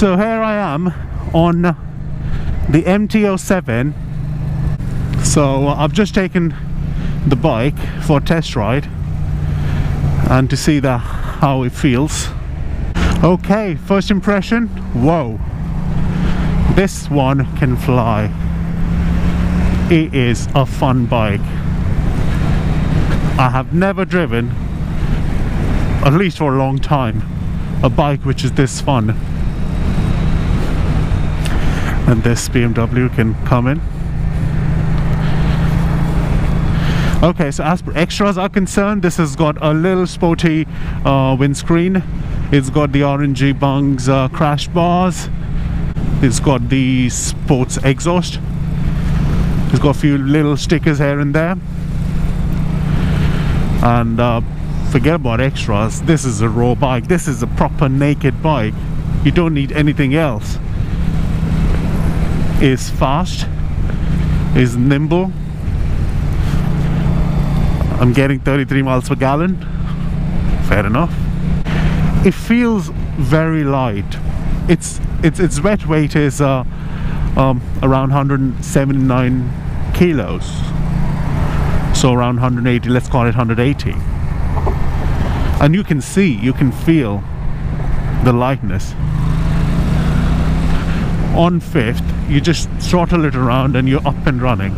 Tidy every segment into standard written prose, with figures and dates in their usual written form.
So here I am on the MT-07. So I've just taken the bike for a test ride and to see how it feels. Okay, first impression, whoa, this one can fly. It is a fun bike. I have never driven, at least for a long time, a bike which is this fun. And this BMW can come in. Okay, so as per extras are concerned, this has got a little sporty windscreen. It's got the RNG bungs crash bars. It's got the sports exhaust. It's got a few little stickers here and there. And forget about extras. This is a raw bike. This is a proper naked bike. You don't need anything else. It's fast. It's nimble. I'm getting 33 miles per gallon. Fair enough. It feels very light. Its wet weight is around 179 kilos. So around 180, let's call it 180. And you can feel the lightness. On fifth, you just throttle it around and you're up and running.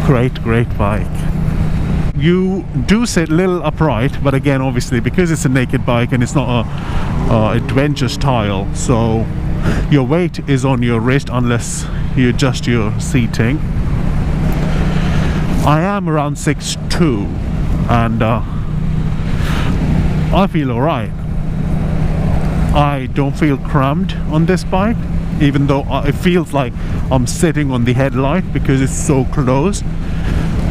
Great bike. You do sit a little upright, but again, obviously, because it's a naked bike and it's not a adventure style, so your weight is on your wrist unless you adjust your seating. I am around 6'2", and I feel alright. I don't feel cramped on this bike, even though it feels like I'm sitting on the headlight because it's so close.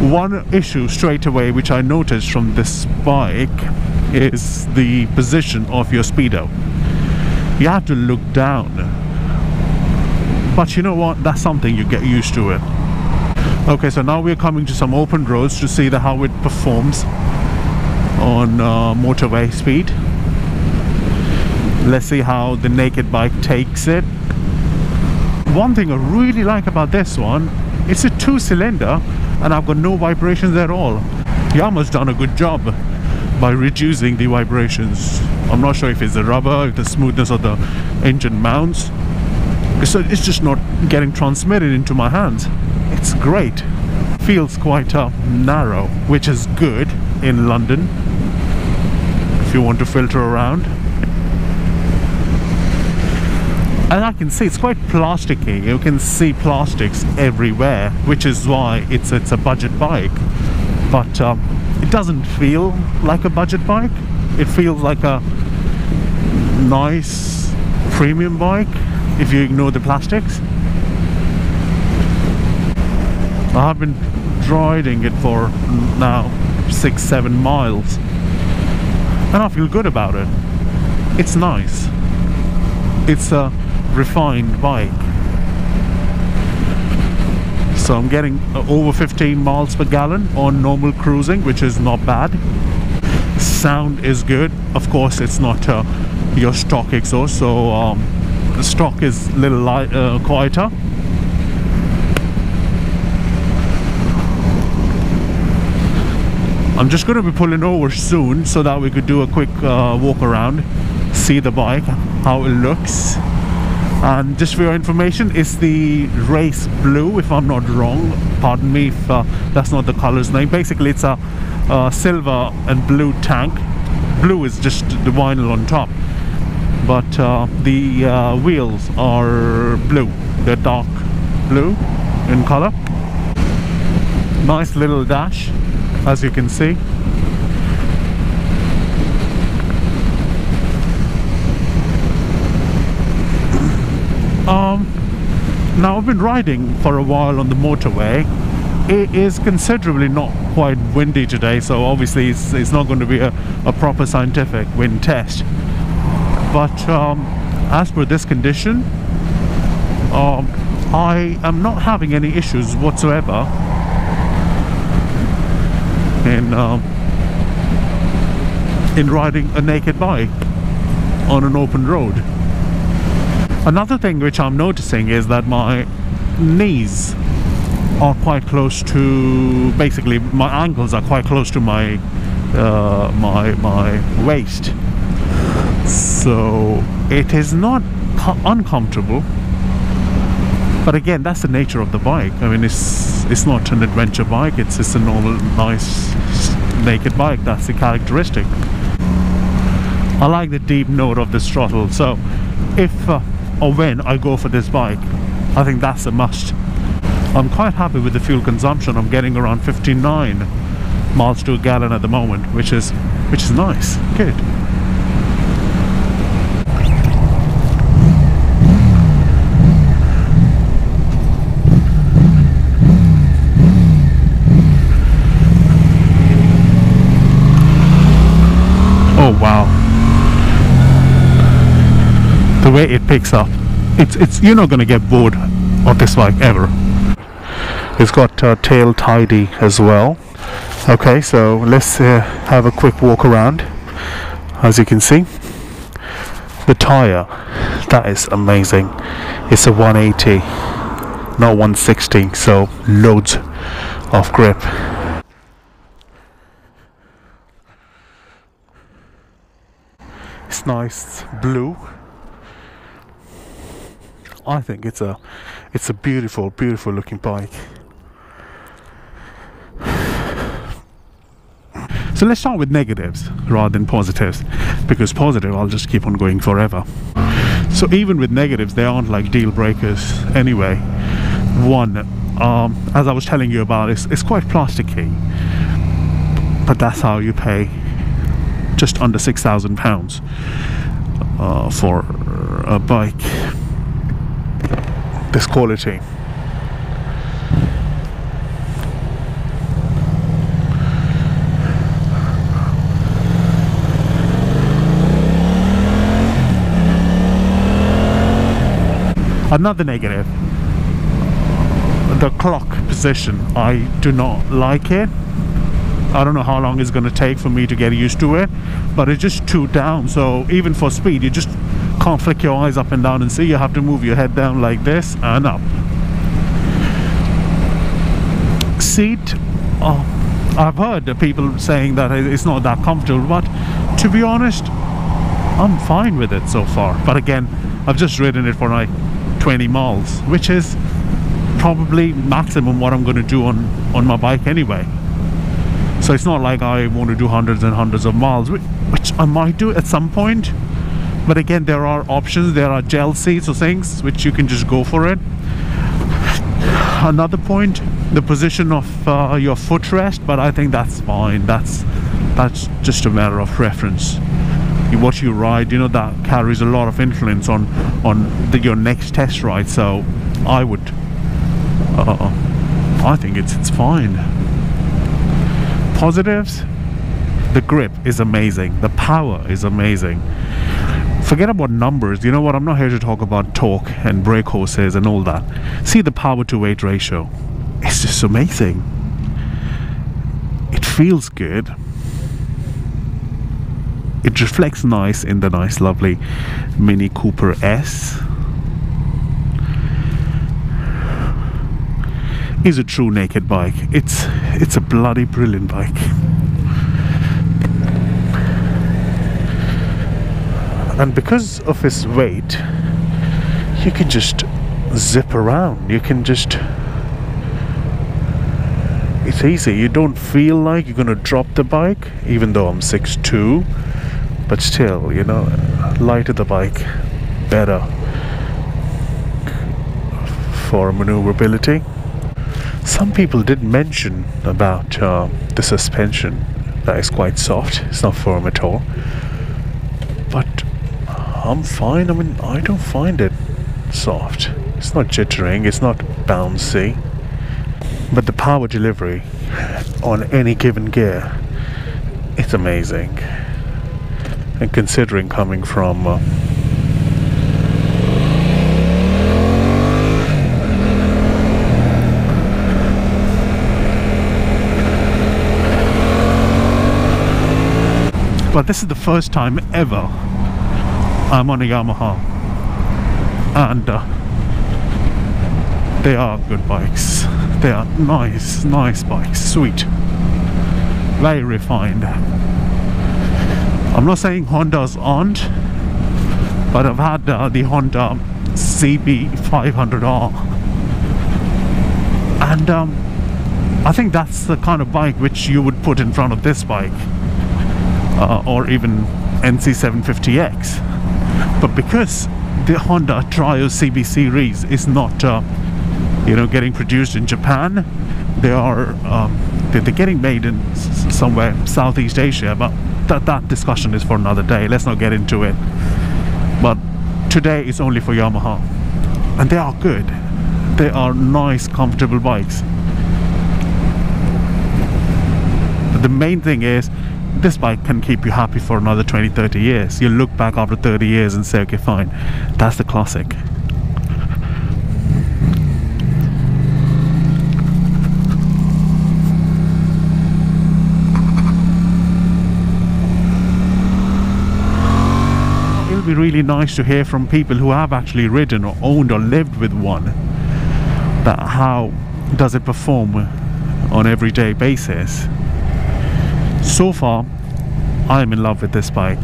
One issue straight away which I noticed from this bike is the position of your speedo. You have to look down, but you know what, that's something you get used to it. Okay, so now we're coming to some open roads to see how it performs on motorway speed. Let's see how the naked bike takes it. One thing I really like about this one, it's a 2-cylinder and I've got no vibrations at all. Yamaha's done a good job by reducing the vibrations. I'm not sure if it's the rubber, if the smoothness of the engine mounts. So it's just not getting transmitted into my hands. It's great. Feels quite narrow, which is good in London if you want to filter around. And I can see it's quite plasticky. You can see plastics everywhere, which is why it's a budget bike. But it doesn't feel like a budget bike. It feels like a nice premium bike if you ignore the plastics. I've been riding it for now 6-7 miles and I feel good about it. It's nice. It's a refined bike. So I'm getting over 15 miles per gallon on normal cruising, which is not bad. Sound is good. Of course, it's not your stock exhaust, so the stock is a little quieter. I'm just going to be pulling over soon so that we could do a quick walk around, see the bike, how it looks. And just for your information, it's the race blue, if I'm not wrong. Pardon me if that's not the color's name. Basically, it's a silver and blue tank. Blue is just the vinyl on top, but the wheels are blue. They're dark blue in color. Nice little dash, as you can see. Now I've been riding for a while on the motorway. It is considerably not quite windy today, so obviously it's not going to be a proper scientific wind test. But as per this condition, I am not having any issues whatsoever in riding a naked bike. on an open road. Another thing which I'm noticing is that my knees are quite close to, basically my ankles are quite close to my my waist, so it is not uncomfortable. But again, that's the nature of the bike. I mean, it's not an adventure bike, it's just a normal, nice, naked bike. That's the characteristic. I like the deep note of this throttle, so if or when I go for this bike, I think that's a must. I'm quite happy with the fuel consumption. I'm getting around 59 miles to a gallon at the moment, which is nice. Good. Oh wow, the way it picks up, it's you're not gonna get bored of this bike ever. It's got tail tidy as well. Okay, so let's have a quick walk around. As you can see, the tire, that is amazing. It's a 180, not 160, so loads of grip. It's nice blue. I think it's a beautiful looking bike. So let's start with negatives rather than positives, because positive I'll just keep on going forever. So even with negatives, they aren't like deal breakers anyway. One, as I was telling you about, it's quite plasticky, but that's how you pay just under £6,000 for a bike this quality. Another negative, the clock position. I do not like it. I don't know how long it's going to take for me to get used to it, but it's just too down. So even for speed, you just can't flick your eyes up and down and see. You have to move your head down like this and up. Seat, I've heard people saying that it's not that comfortable, but to be honest, I'm fine with it so far. But again, I've just ridden it for like 20 miles, which is probably maximum what I'm going to do on my bike anyway. So it's not like I want to do hundreds and hundreds of miles, which I might do at some point. But again, there are options. There are gel seats or things which you can just go for it. Another point, the position of your footrest, but I think that's fine. That's just a matter of preference. What you ride, you know, that carries a lot of influence on your next test ride. So I think it's fine. Positives, the grip is amazing, the power is amazing. Forget about numbers. You know what, I'm not here to talk about torque and brake horses and all that. See the power to weight ratio, it's just amazing. It feels good. It reflects nice in the nice lovely Mini Cooper S. Is a true naked bike. It's a bloody brilliant bike. And because of its weight, you can just zip around. You can just, it's easy. You don't feel like you're gonna drop the bike, even though I'm 6'2". But still, you know, lighter the bike, better for maneuverability. Some people did mention about the suspension, that is quite soft. It's not firm at all. But I'm fine. I mean, I don't find it soft. It's not jittering, it's not bouncy. But the power delivery on any given gear, it's amazing. And considering coming from but this is the first time ever I'm on a Yamaha, and they are good bikes. They are nice bikes, sweet, very refined. I'm not saying Hondas aren't, but I've had the Honda CB500R, and I think that's the kind of bike which you would put in front of this bike, or even NC750X. But because the Honda Trio CB series is not getting produced in Japan, they're getting made in somewhere Southeast Asia, but that discussion is for another day. Let's not get into it. But today is only for Yamaha, and they are good. They are nice, comfortable bikes. The main thing is, this bike can keep you happy for another 20-30 years. You'll look back after 30 years and say, okay, fine, that's the classic. It'll be really nice to hear from people who have actually ridden or owned or lived with one, that how does it perform on everyday basis. So far, I'm in love with this bike.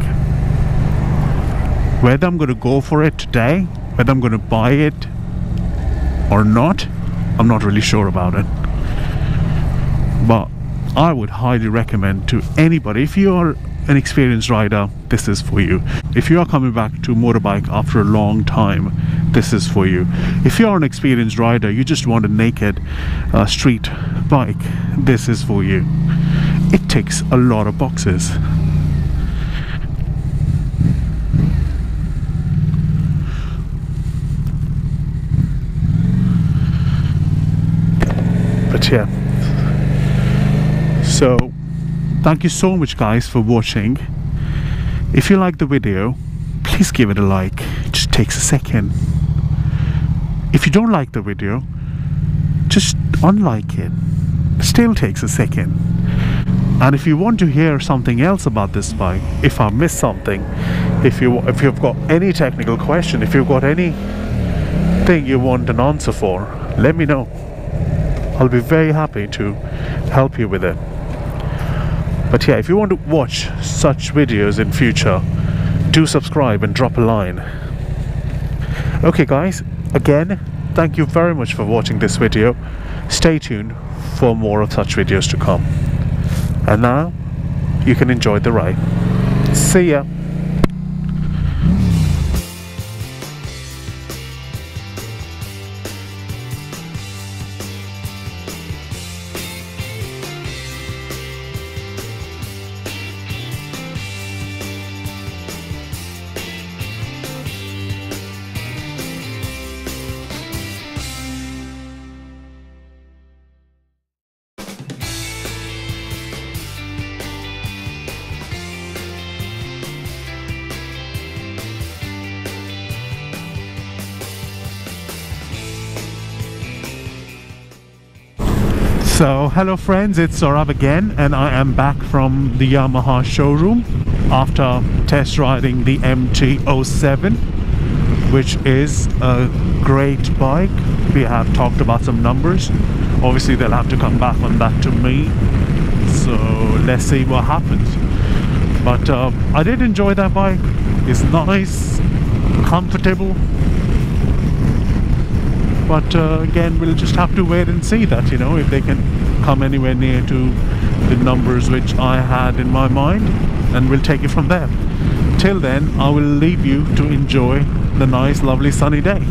Whether I'm going to go for it today, whether I'm going to buy it or not, I'm not really sure about it. But I would highly recommend to anybody, if you're an experienced rider, this is for you. If you are coming back to motorbike after a long time, this is for you. If you're an experienced rider, you just want a naked street bike, this is for you. It ticks a lot of boxes. But yeah, so thank you so much guys for watching. If you like the video, please give it a like. It just takes a second. If you don't like the video, just unlike it. Still takes a second. And if you want to hear something else about this bike, if I missed something, if you've got any technical question, if you've got anything you want an answer for, let me know. I'll be very happy to help you with it. But yeah, if you want to watch such videos in future, do subscribe and drop a line. Okay guys, again, thank you very much for watching this video. Stay tuned for more of such videos to come. And now, you can enjoy the ride. See ya! So hello friends, it's Saurabh again, and I am back from the Yamaha showroom after test riding the MT-07, which is a great bike. We have talked about some numbers. Obviously they'll have to come back on that to me, so let's see what happens. But I did enjoy that bike. It's nice, comfortable. But again, we'll just have to wait and see that, if they can come anywhere near to the numbers which I had in my mind, and we'll take it from there. Till then, I will leave you to enjoy the nice, lovely sunny day.